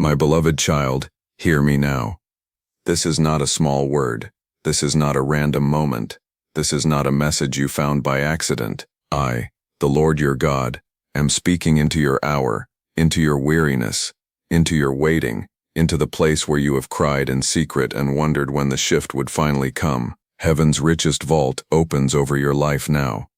My beloved child, hear me now. This is not a small word. This is not a random moment. This is not a message you found by accident. I, the Lord your God, am speaking into your hour, into your weariness, into your waiting, into the place where you have cried in secret and wondered when the shift would finally come. Heaven's richest vault opens over your life now.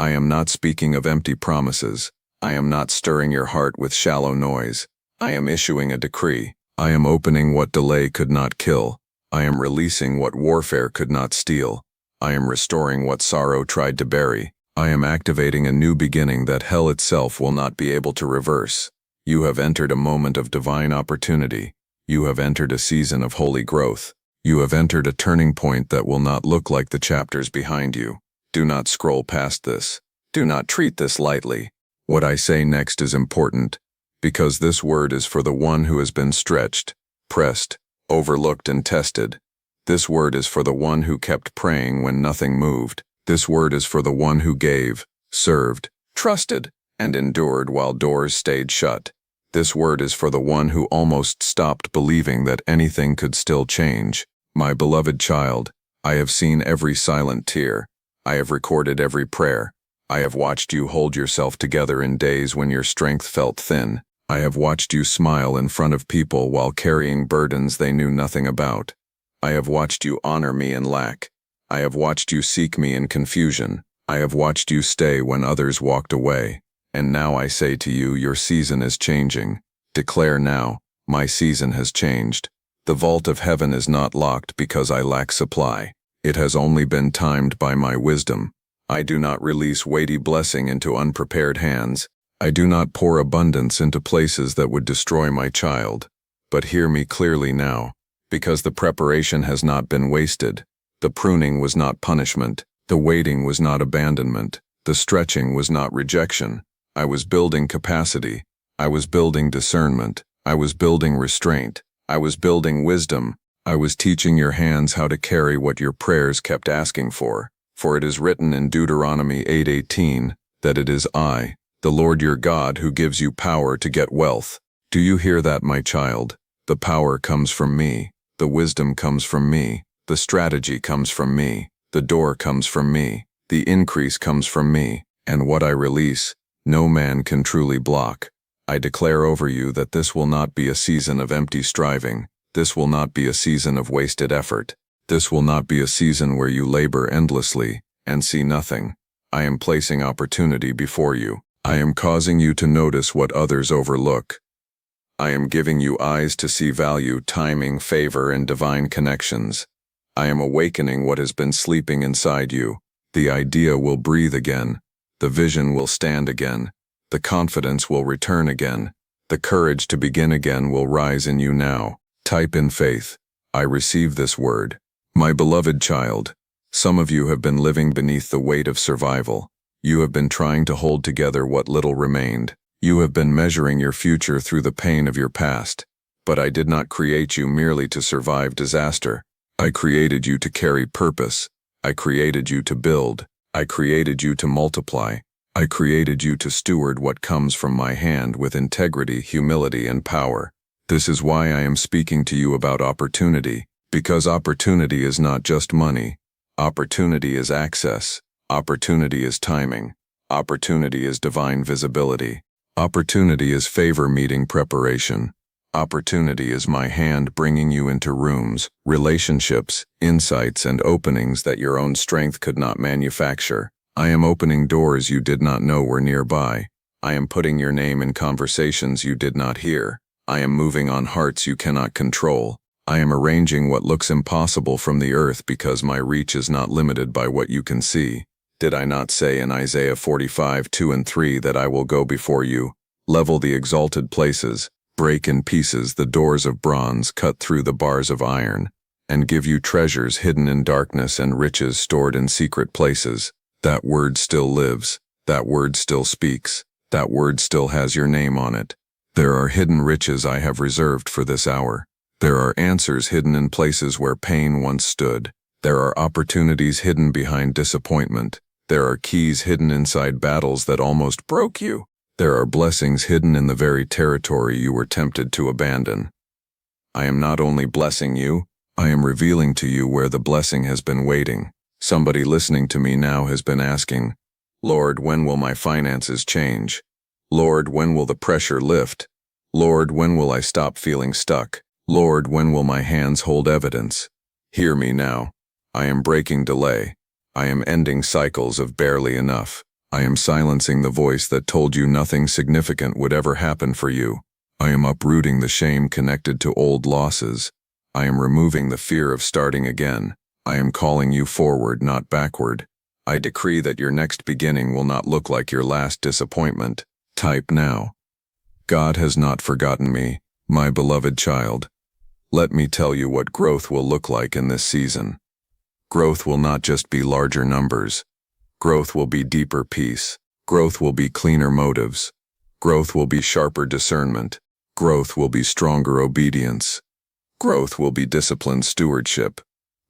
I am not speaking of empty promises. I am not stirring your heart with shallow noise. I am issuing a decree. I am opening what delay could not kill. I am releasing what warfare could not steal. I am restoring what sorrow tried to bury. I am activating a new beginning that hell itself will not be able to reverse. You have entered a moment of divine opportunity. You have entered a season of holy growth. You have entered a turning point that will not look like the chapters behind you. Do not scroll past this. Do not treat this lightly. What I say next is important, because this word is for the one who has been stretched, pressed, overlooked, and tested. This word is for the one who kept praying when nothing moved. This word is for the one who gave, served, trusted, and endured while doors stayed shut. This word is for the one who almost stopped believing that anything could still change. My beloved child, I have seen every silent tear. I have recorded every prayer. I have watched you hold yourself together in days when your strength felt thin. I have watched you smile in front of people while carrying burdens they knew nothing about. I have watched you honor me in lack. I have watched you seek me in confusion. I have watched you stay when others walked away. And now I say to you, your season is changing. Declare now, my season has changed. The vault of heaven is not locked because I lack supply. It has only been timed by my wisdom. I do not release weighty blessing into unprepared hands. I do not pour abundance into places that would destroy my child. But hear me clearly now, because the preparation has not been wasted. The pruning was not punishment. The waiting was not abandonment. The stretching was not rejection. I was building capacity. I was building discernment. I was building restraint. I was building wisdom. I was teaching your hands how to carry what your prayers kept asking for. For it is written in Deuteronomy 8:18 that it is I, the Lord your God, who gives you power to get wealth. Do you hear that, my child? The power comes from me. The wisdom comes from me. The strategy comes from me. The door comes from me. The increase comes from me. And what I release, no man can truly block. I declare over you that this will not be a season of empty striving. This will not be a season of wasted effort. This will not be a season where you labor endlessly and see nothing. I am placing opportunity before you. I am causing you to notice what others overlook. I am giving you eyes to see value, timing, favor, and divine connections. I am awakening what has been sleeping inside you. The idea will breathe again. The vision will stand again. The confidence will return again. The courage to begin again will rise in you now. Type in faith. I receive this word. My beloved child, some of you have been living beneath the weight of survival. You have been trying to hold together what little remained. You have been measuring your future through the pain of your past. But I did not create you merely to survive disaster. I created you to carry purpose. I created you to build. I created you to multiply. I created you to steward what comes from my hand with integrity, humility, and power. This is why I am speaking to you about opportunity. Because opportunity is not just money. Opportunity is access. Opportunity is timing. Opportunity is divine visibility. Opportunity is favor meeting preparation. Opportunity is my hand bringing you into rooms, relationships, insights, and openings that your own strength could not manufacture. I am opening doors you did not know were nearby. I am putting your name in conversations you did not hear. I am moving on hearts you cannot control. I am arranging what looks impossible from the earth because my reach is not limited by what you can see. Did I not say in Isaiah 45:2-3 that I will go before you, level the exalted places, break in pieces the doors of bronze, cut through the bars of iron, and give you treasures hidden in darkness and riches stored in secret places? That word still lives. That word still speaks. That word still has your name on it. There are hidden riches I have reserved for this hour. There are answers hidden in places where pain once stood. There are opportunities hidden behind disappointment. There are keys hidden inside battles that almost broke you. There are blessings hidden in the very territory you were tempted to abandon. I am not only blessing you, I am revealing to you where the blessing has been waiting. Somebody listening to me now has been asking, Lord, when will my finances change? Lord, when will the pressure lift? Lord, when will I stop feeling stuck? Lord, when will my hands hold evidence? Hear me now. I am breaking delay. I am ending cycles of barely enough. I am silencing the voice that told you nothing significant would ever happen for you. I am uprooting the shame connected to old losses. I am removing the fear of starting again. I am calling you forward, not backward. I decree that your next beginning will not look like your last disappointment. Type now. God has not forgotten me, my beloved child. Let me tell you what growth will look like in this season. Growth will not just be larger numbers. Growth will be deeper peace. Growth will be cleaner motives. Growth will be sharper discernment. Growth will be stronger obedience. Growth will be disciplined stewardship.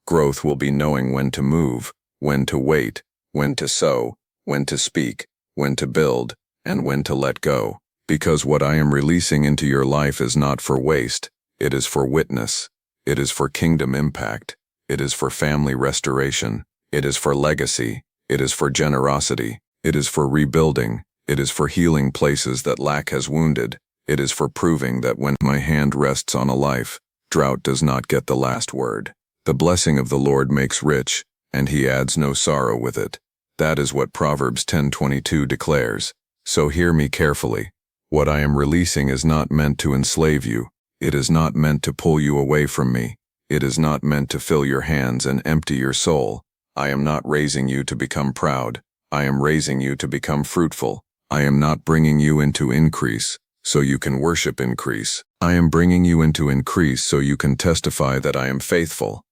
Growth will be knowing when to move, when to wait, when to sow, when to speak, when to build, and when to let go. Because what I am releasing into your life is not for waste. It is for witness. It is for kingdom impact. It is for family restoration. It is for legacy. It is for generosity. It is for rebuilding. It is for healing places that lack has wounded. It is for proving that when my hand rests on a life, drought does not get the last word. The blessing of the Lord makes rich, and he adds no sorrow with it. That is what Proverbs 10:22 declares. So hear me carefully. What I am releasing is not meant to enslave you. It is not meant to pull you away from me. It is not meant to fill your hands and empty your soul. I am not raising you to become proud. I am raising you to become fruitful. I am not bringing you into increase so you can worship increase. I am bringing you into increase so you can testify that I am faithful.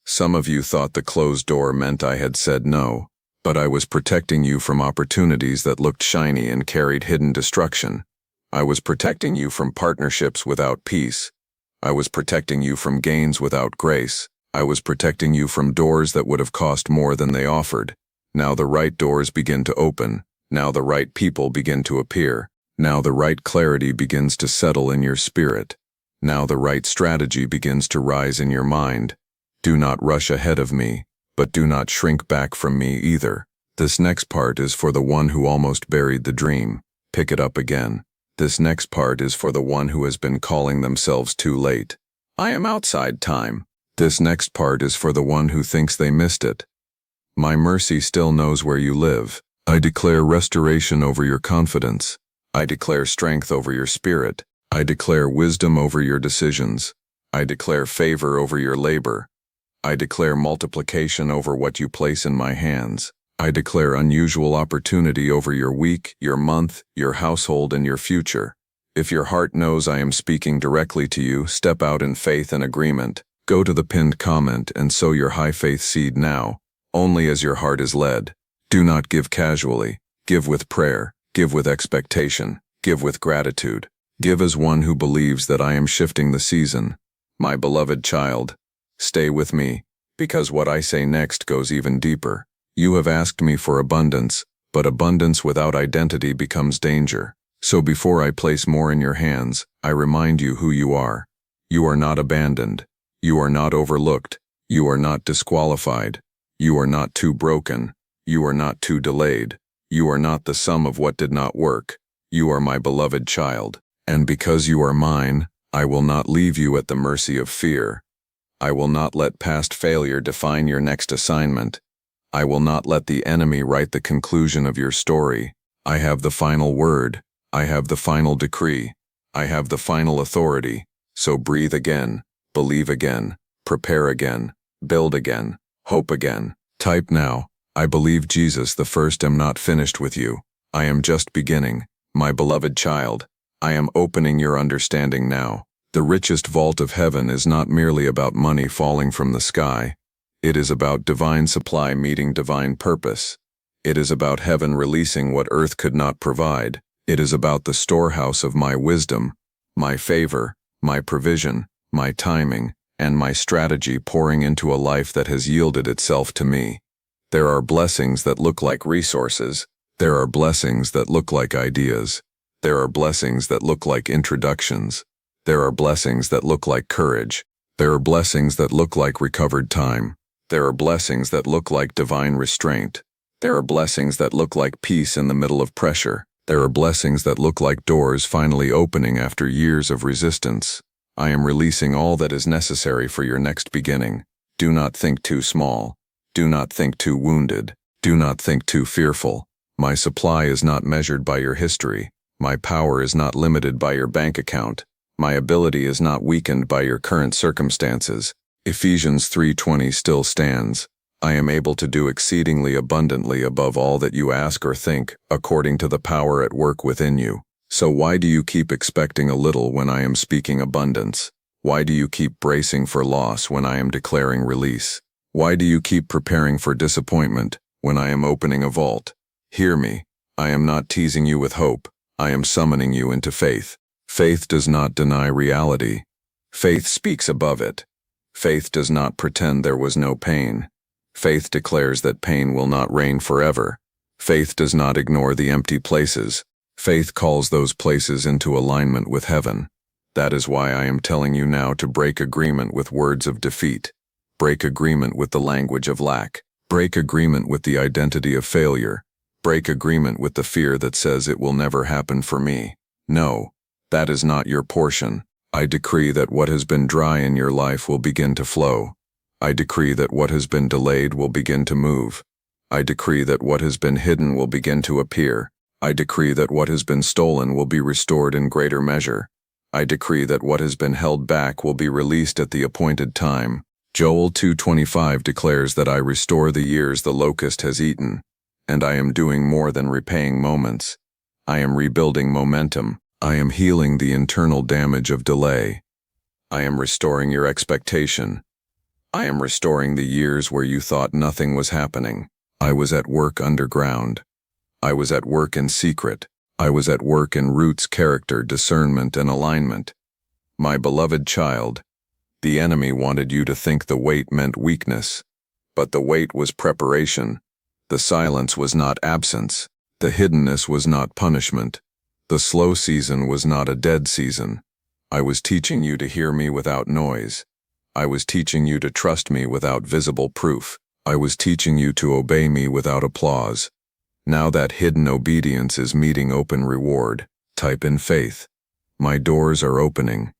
Some of you thought the closed door meant I had said no, but I was protecting you from opportunities that looked shiny and carried hidden destruction. I was protecting you from partnerships without peace. I was protecting you from gains without grace. I was protecting you from doors that would have cost more than they offered. Now the right doors begin to open. Now the right people begin to appear. Now the right clarity begins to settle in your spirit. Now the right strategy begins to rise in your mind. Do not rush ahead of me, but do not shrink back from me either. This next part is for the one who almost buried the dream. Pick it up again. This next part is for the one who has been calling themselves too late. I am outside time. This next part is for the one who thinks they missed it. My mercy still knows where you live. I declare restoration over your confidence. I declare strength over your spirit. I declare wisdom over your decisions. I declare favor over your labor. I declare multiplication over what you place in my hands. I declare unusual opportunity over your week, your month, your household, and your future. If your heart knows I am speaking directly to you, step out in faith and agreement. Go to the pinned comment and sow your high faith seed now, only as your heart is led. Do not give casually. Give with prayer. Give with expectation. Give with gratitude. Give as one who believes that I am shifting the season. My beloved child, stay with me, because what I say next goes even deeper. You have asked me for abundance, but abundance without identity becomes danger. So before I place more in your hands, I remind you who you are. You are not abandoned. You are not overlooked. You are not disqualified. You are not too broken. You are not too delayed. You are not the sum of what did not work. You are my beloved child. And because you are mine, I will not leave you at the mercy of fear. I will not let past failure define your next assignment. I will not let the enemy write the conclusion of your story. I have the final word. I have the final decree. I have the final authority. So breathe again, believe again, prepare again, build again, hope again. Type now, I believe Jesus the first am not finished with you. I am just beginning, my beloved child. I am opening your understanding now. The richest vault of heaven is not merely about money falling from the sky. It is about divine supply meeting divine purpose. It is about heaven releasing what earth could not provide. It is about the storehouse of my wisdom, my favor, my provision, my timing, and my strategy pouring into a life that has yielded itself to me. There are blessings that look like resources. There are blessings that look like ideas. There are blessings that look like introductions. There are blessings that look like courage. There are blessings that look like recovered time. There are blessings that look like divine restraint. There are blessings that look like peace in the middle of pressure. There are blessings that look like doors finally opening after years of resistance. I am releasing all that is necessary for your next beginning. Do not think too small. Do not think too wounded. Do not think too fearful. My supply is not measured by your history. My power is not limited by your bank account. My ability is not weakened by your current circumstances. Ephesians 3:20 still stands. I am able to do exceedingly abundantly above all that you ask or think, according to the power at work within you. So why do you keep expecting a little when I am speaking abundance? Why do you keep bracing for loss when I am declaring release? Why do you keep preparing for disappointment when I am opening a vault? Hear me. I am not teasing you with hope. I am summoning you into faith. Faith does not deny reality. Faith speaks above it. Faith does not pretend there was no pain. Faith declares that pain will not reign forever. Faith does not ignore the empty places. Faith calls those places into alignment with heaven. That is why I am telling you now to break agreement with words of defeat. Break agreement with the language of lack. Break agreement with the identity of failure. Break agreement with the fear that says it will never happen for me. No, that is not your portion. I decree that what has been dry in your life will begin to flow. I decree that what has been delayed will begin to move. I decree that what has been hidden will begin to appear. I decree that what has been stolen will be restored in greater measure. I decree that what has been held back will be released at the appointed time. Joel 2:25 declares that I restore the years the locust has eaten, and I am doing more than repaying moments. I am rebuilding momentum. I am healing the internal damage of delay. I am restoring your expectation. I am restoring the years where you thought nothing was happening. I was at work underground. I was at work in secret. I was at work in roots, character, discernment, and alignment. My beloved child, the enemy wanted you to think the wait meant weakness, but the wait was preparation. The silence was not absence. The hiddenness was not punishment. The slow season was not a dead season. I was teaching you to hear me without noise. I was teaching you to trust me without visible proof. I was teaching you to obey me without applause. Now that hidden obedience is meeting open reward. Type in faith. My doors are opening.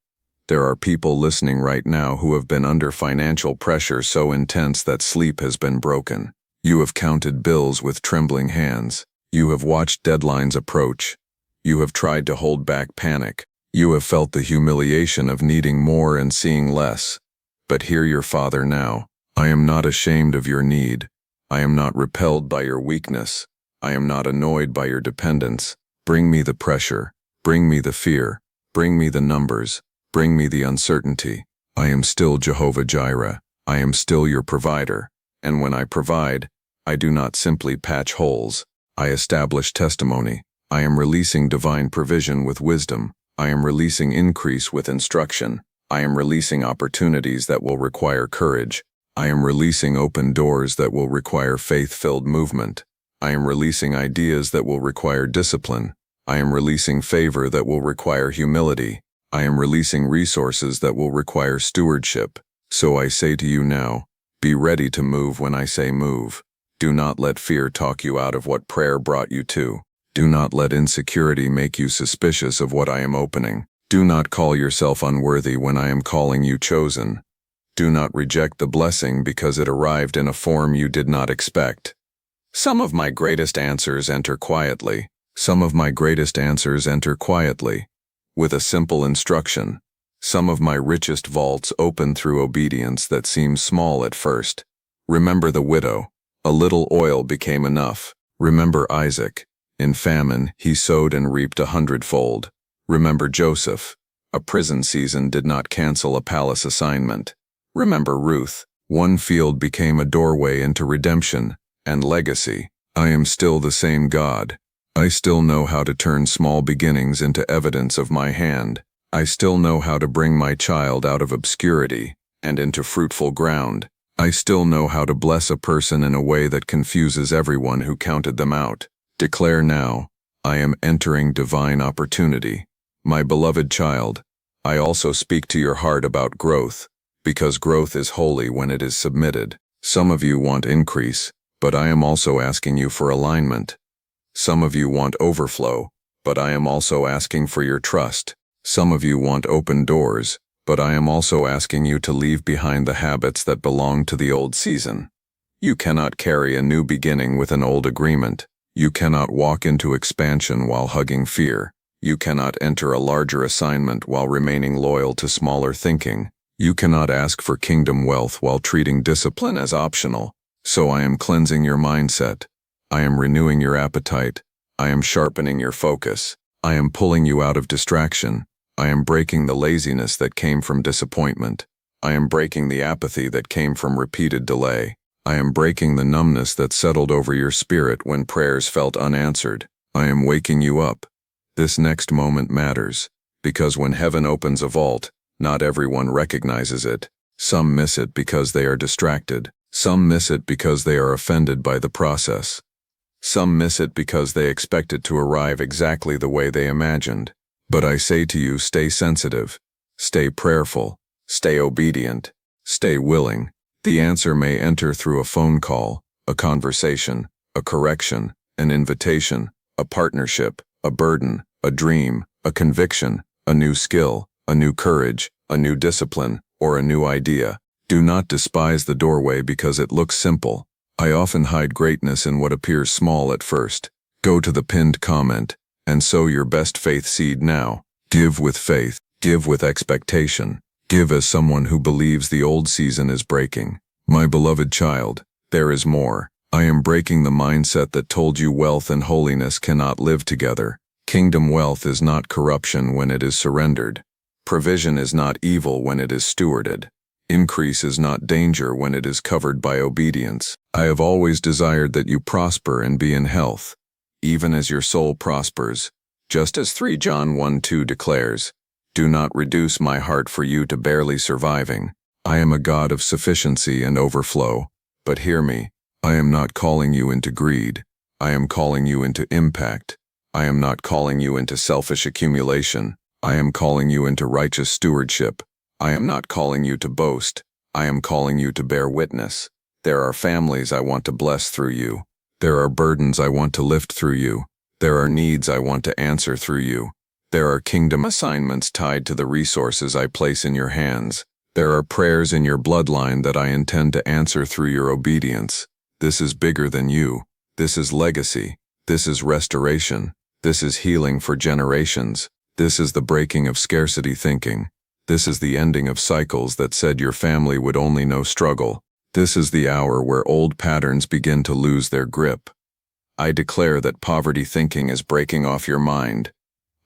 There are people listening right now who have been under financial pressure so intense that sleep has been broken. You have counted bills with trembling hands. You have watched deadlines approach. You have tried to hold back panic. You have felt the humiliation of needing more and seeing less. But hear your Father now. I am not ashamed of your need. I am not repelled by your weakness. I am not annoyed by your dependence. Bring me the pressure. Bring me the fear. Bring me the numbers. Bring me the uncertainty. I am still Jehovah Jireh. I am still your provider. And when I provide, I do not simply patch holes. I establish testimony. I am releasing divine provision with wisdom. I am releasing increase with instruction. I am releasing opportunities that will require courage. I am releasing open doors that will require faith-filled movement. I am releasing ideas that will require discipline. I am releasing favor that will require humility. I am releasing resources that will require stewardship. So I say to you now, be ready to move when I say move. Do not let fear talk you out of what prayer brought you to. Do not let insecurity make you suspicious of what I am opening. Do not call yourself unworthy when I am calling you chosen. Do not reject the blessing because it arrived in a form you did not expect. Some of my greatest answers enter quietly. Some of my greatest answers enter quietly, with a simple instruction. Some of my richest vaults open through obedience that seems small at first. Remember the widow. A little oil became enough. Remember Isaac. In famine, he sowed and reaped 100-fold. Remember Joseph. A prison season did not cancel a palace assignment. Remember Ruth. One field became a doorway into redemption and legacy. I am still the same God. I still know how to turn small beginnings into evidence of my hand. I still know how to bring my child out of obscurity and into fruitful ground. I still know how to bless a person in a way that confuses everyone who counted them out. Declare now, I am entering divine opportunity. My beloved child, I also speak to your heart about growth, because growth is holy when it is submitted. Some of you want increase, but I am also asking you for alignment. Some of you want overflow, but I am also asking for your trust. Some of you want open doors, but I am also asking you to leave behind the habits that belong to the old season. You cannot carry a new beginning with an old agreement. You cannot walk into expansion while hugging fear. You cannot enter a larger assignment while remaining loyal to smaller thinking. You cannot ask for kingdom wealth while treating discipline as optional. So I am cleansing your mindset. I am renewing your appetite. I am sharpening your focus. I am pulling you out of distraction. I am breaking the laziness that came from disappointment. I am breaking the apathy that came from repeated delay. I am breaking the numbness that settled over your spirit when prayers felt unanswered. I am waking you up. This next moment matters, because when heaven opens a vault, not everyone recognizes it. Some miss it because they are distracted. Some miss it because they are offended by the process. Some miss it because they expect it to arrive exactly the way they imagined. But I say to you, stay sensitive, stay prayerful, stay obedient, stay willing. The answer may enter through a phone call, a conversation, a correction, an invitation, a partnership, a burden, a dream, a conviction, a new skill, a new courage, a new discipline, or a new idea. Do not despise the doorway because it looks simple. I often hide greatness in what appears small at first. Go to the pinned comment and sow your best faith seed now. Give with faith, give with expectation. Give as someone who believes the old season is breaking. My beloved child, there is more. I am breaking the mindset that told you wealth and holiness cannot live together. Kingdom wealth is not corruption when it is surrendered. Provision is not evil when it is stewarded. Increase is not danger when it is covered by obedience. I have always desired that you prosper and be in health, even as your soul prospers. Just as 3 John 1:2 declares, do not reduce my heart for you to barely surviving. I am a God of sufficiency and overflow. But hear me, I am not calling you into greed. I am calling you into impact. I am not calling you into selfish accumulation. I am calling you into righteous stewardship. I am not calling you to boast. I am calling you to bear witness. There are families I want to bless through you. There are burdens I want to lift through you. There are needs I want to answer through you. There are kingdom assignments tied to the resources I place in your hands. There are prayers in your bloodline that I intend to answer through your obedience. This is bigger than you. This is legacy. This is restoration. This is healing for generations. This is the breaking of scarcity thinking. This is the ending of cycles that said your family would only know struggle. This is the hour where old patterns begin to lose their grip. I declare that poverty thinking is breaking off your mind.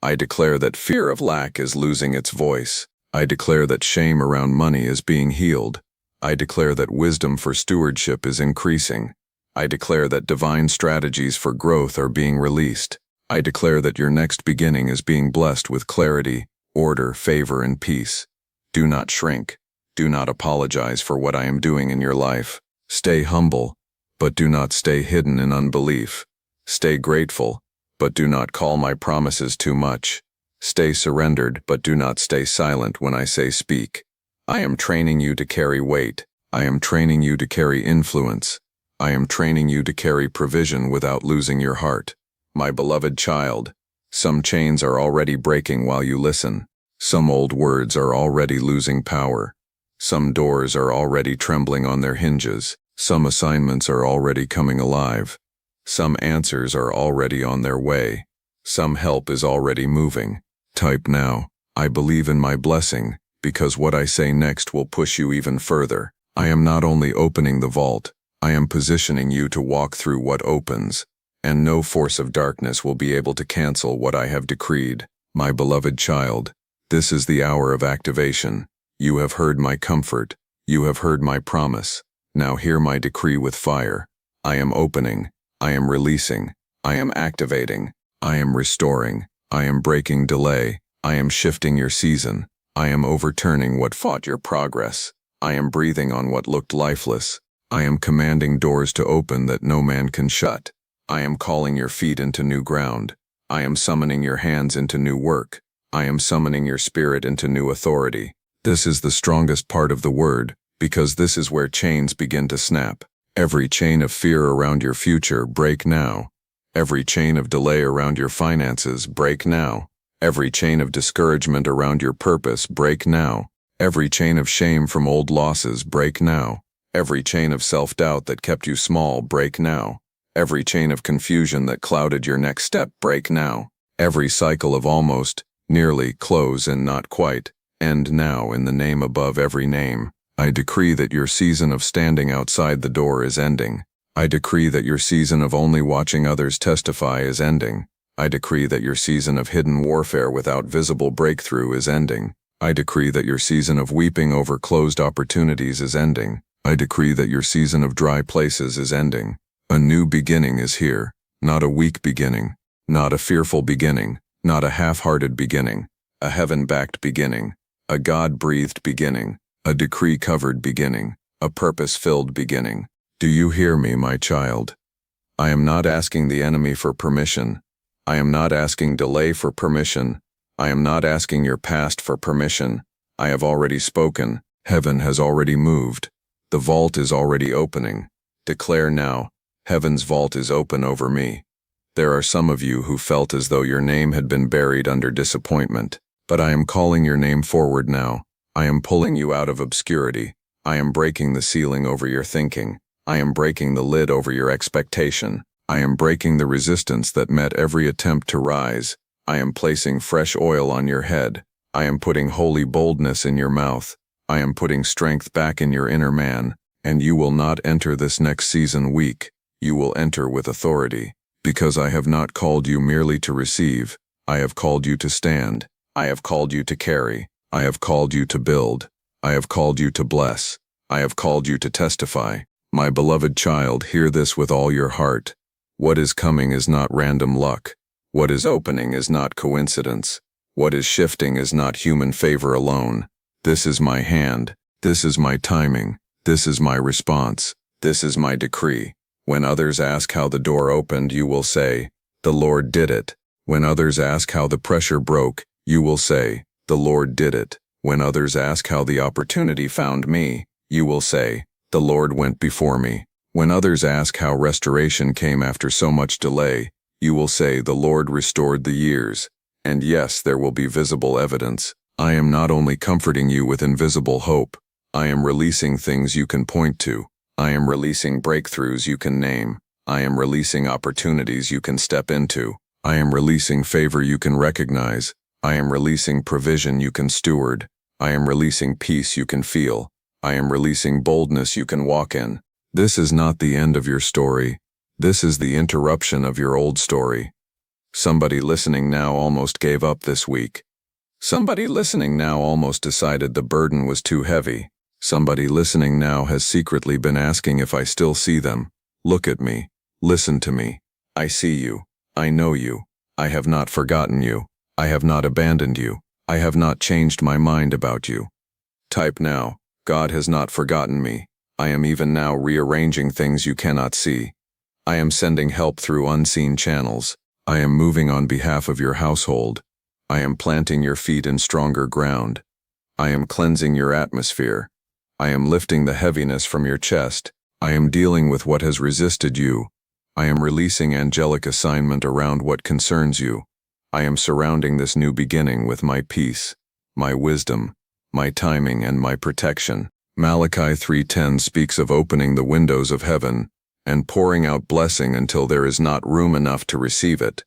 I declare that fear of lack is losing its voice. I declare that shame around money is being healed. I declare that wisdom for stewardship is increasing. I declare that divine strategies for growth are being released. I declare that your next beginning is being blessed with clarity, order, favor, and peace. Do not shrink. Do not apologize for what I am doing in your life. Stay humble, but do not stay hidden in unbelief. Stay grateful, but do not call my promises too much. Stay surrendered, but do not stay silent when I say speak. I am training you to carry weight. I am training you to carry influence. I am training you to carry provision without losing your heart. My beloved child, some chains are already breaking while you listen. Some old words are already losing power. Some doors are already trembling on their hinges. Some assignments are already coming alive. Some answers are already on their way. Some help is already moving. Type now, I believe in my blessing, because what I say next will push you even further. I am not only opening the vault, I am positioning you to walk through what opens, and no force of darkness will be able to cancel what I have decreed. My beloved child, this is the hour of activation. You have heard my comfort. You have heard my promise. Now hear my decree with fire. I am opening. I am releasing. I am activating. I am restoring. I am breaking delay. I am shifting your season. I am overturning what fought your progress. I am breathing on what looked lifeless. I am commanding doors to open that no man can shut. I am calling your feet into new ground. I am summoning your hands into new work. I am summoning your spirit into new authority. This is the strongest part of the word, because this is where chains begin to snap. Every chain of fear around your future, break now. Every chain of delay around your finances, break now. Every chain of discouragement around your purpose, break now. Every chain of shame from old losses, break now. Every chain of self-doubt that kept you small, break now. Every chain of confusion that clouded your next step, break now. Every cycle of almost, nearly, close and not quite, end now in the name above every name. I decree that your season of standing outside the door is ending. I decree that your season of only watching others testify is ending. I decree that your season of hidden warfare without visible breakthrough is ending. I decree that your season of weeping over closed opportunities is ending. I decree that your season of dry places is ending. A new beginning is here, not a weak beginning, not a fearful beginning, not a half-hearted beginning, a heaven-backed beginning, a God-breathed beginning, a decree-covered beginning, a purpose-filled beginning. Do you hear me, my child? I am not asking the enemy for permission. I am not asking delay for permission. I am not asking your past for permission. I have already spoken. Heaven has already moved. The vault is already opening. Declare now, heaven's vault is open over me. There are some of you who felt as though your name had been buried under disappointment, but I am calling your name forward now. I am pulling you out of obscurity. I am breaking the ceiling over your thinking. I am breaking the lid over your expectation. I am breaking the resistance that met every attempt to rise. I am placing fresh oil on your head. I am putting holy boldness in your mouth. I am putting strength back in your inner man, and you will not enter this next season weak. You will enter with authority. Because I have not called you merely to receive. I have called you to stand. I have called you to carry. I have called you to build. I have called you to bless. I have called you to testify. My beloved child, hear this with all your heart. What is coming is not random luck. What is opening is not coincidence. What is shifting is not human favor alone. This is my hand. This is my timing. This is my response. This is my decree. When others ask how the door opened, you will say, "The Lord did it." When others ask how the pressure broke, you will say, "The Lord did it." When others ask how the opportunity found me, you will say, "The Lord went before me." When others ask how restoration came after so much delay, you will say, "The Lord restored the years." And yes, there will be visible evidence. I am not only comforting you with invisible hope, I am releasing things you can point to. I am releasing breakthroughs you can name. I am releasing opportunities you can step into. I am releasing favor you can recognize. I am releasing provision you can steward. I am releasing peace you can feel. I am releasing boldness you can walk in. This is not the end of your story. This is the interruption of your old story. Somebody listening now almost gave up this week. Somebody listening now almost decided the burden was too heavy. Somebody listening now has secretly been asking if I still see them. Look at me. Listen to me. I see you. I know you. I have not forgotten you. I have not abandoned you. I have not changed my mind about you. Type now, God has not forgotten me. I am even now rearranging things you cannot see. I am sending help through unseen channels. I am moving on behalf of your household. I am planting your feet in stronger ground. I am cleansing your atmosphere. I am lifting the heaviness from your chest. I am dealing with what has resisted you. I am releasing angelic assignment around what concerns you. I am surrounding this new beginning with my peace, my wisdom, my timing, and my protection. Malachi 3:10 speaks of opening the windows of heaven and pouring out blessing until there is not room enough to receive it.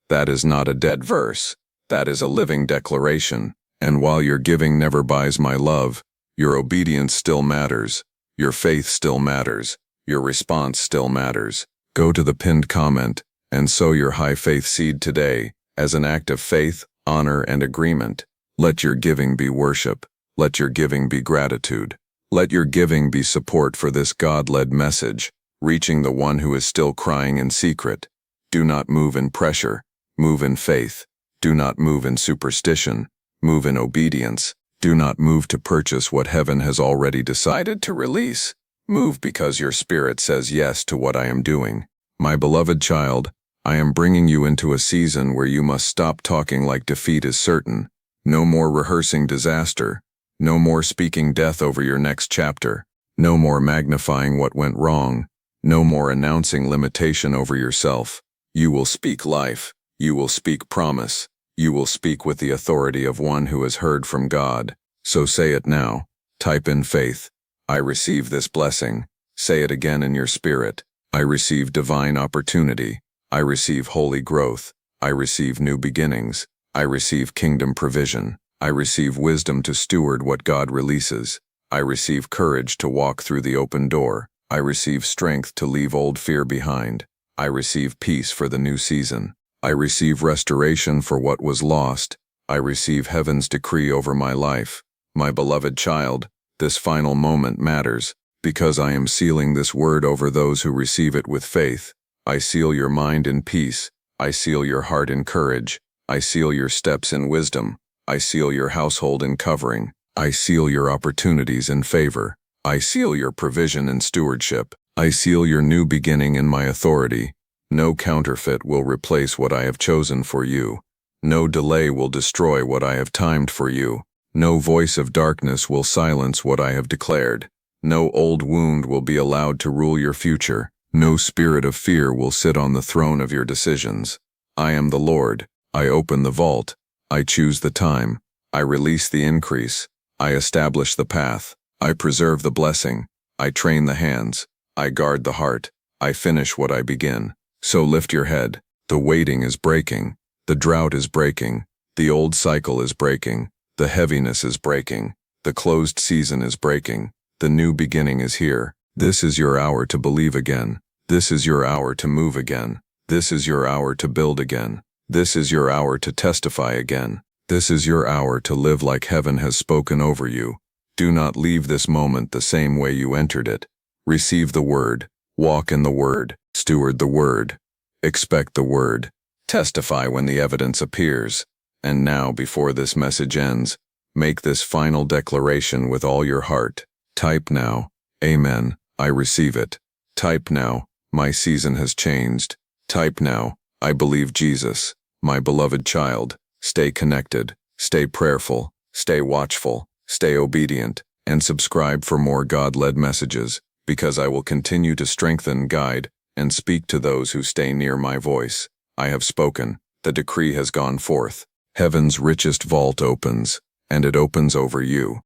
That is not a dead verse. That is a living declaration. And while your giving never buys my love, your obedience still matters. Your faith still matters. Your response still matters. Go to the pinned comment and sow your high faith seed today as an act of faith, honor, and agreement. Let your giving be worship. Let your giving be gratitude. Let your giving be support for this God-led message, reaching the one who is still crying in secret. Do not move in pressure. Move in faith. Do not move in superstition. Move in obedience. Do not move to purchase what heaven has already decided to release. Move because your spirit says yes to what I am doing. My beloved child, I am bringing you into a season where you must stop talking like defeat is certain. No more rehearsing disaster. No more speaking death over your next chapter. No more magnifying what went wrong. No more announcing limitation over yourself. You will speak life. You will speak promise. You will speak with the authority of one who has heard from God. So say it now. Type in faith. I receive this blessing. Say it again in your spirit. I receive divine opportunity. I receive holy growth. I receive new beginnings. I receive kingdom provision. I receive wisdom to steward what God releases. I receive courage to walk through the open door. I receive strength to leave old fear behind. I receive peace for the new season. I receive restoration for what was lost. I receive heaven's decree over my life. My beloved child, this final moment matters, because I am sealing this word over those who receive it with faith. I seal your mind in peace. I seal your heart in courage. I seal your steps in wisdom. I seal your household in covering. I seal your opportunities in favor. I seal your provision in stewardship. I seal your new beginning in my authority. No counterfeit will replace what I have chosen for you. No delay will destroy what I have timed for you. No voice of darkness will silence what I have declared. No old wound will be allowed to rule your future. No spirit of fear will sit on the throne of your decisions. I am the Lord. I open the vault. I choose the time. I release the increase. I establish the path. I preserve the blessing. I train the hands. I guard the heart. I finish what I begin. So lift your head. The waiting is breaking. The drought is breaking. The old cycle is breaking. The heaviness is breaking. The closed season is breaking. The new beginning is here. This is your hour to believe again. This is your hour to move again. This is your hour to build again. This is your hour to testify again. This is your hour to live like heaven has spoken over you. Do not leave this moment the same way you entered it. Receive the word. Walk in the word. Steward the word. Expect the word. Testify when the evidence appears. And now, before this message ends, make this final declaration with all your heart. Type now, Amen, I receive it. Type now, my season has changed. Type now, I believe Jesus. My beloved child, stay connected, stay prayerful, stay watchful, stay obedient, and subscribe for more God-led messages, because I will continue to strengthen, guide, and speak to those who stay near my voice. I have spoken, the decree has gone forth. Heaven's richest vault opens, and it opens over you.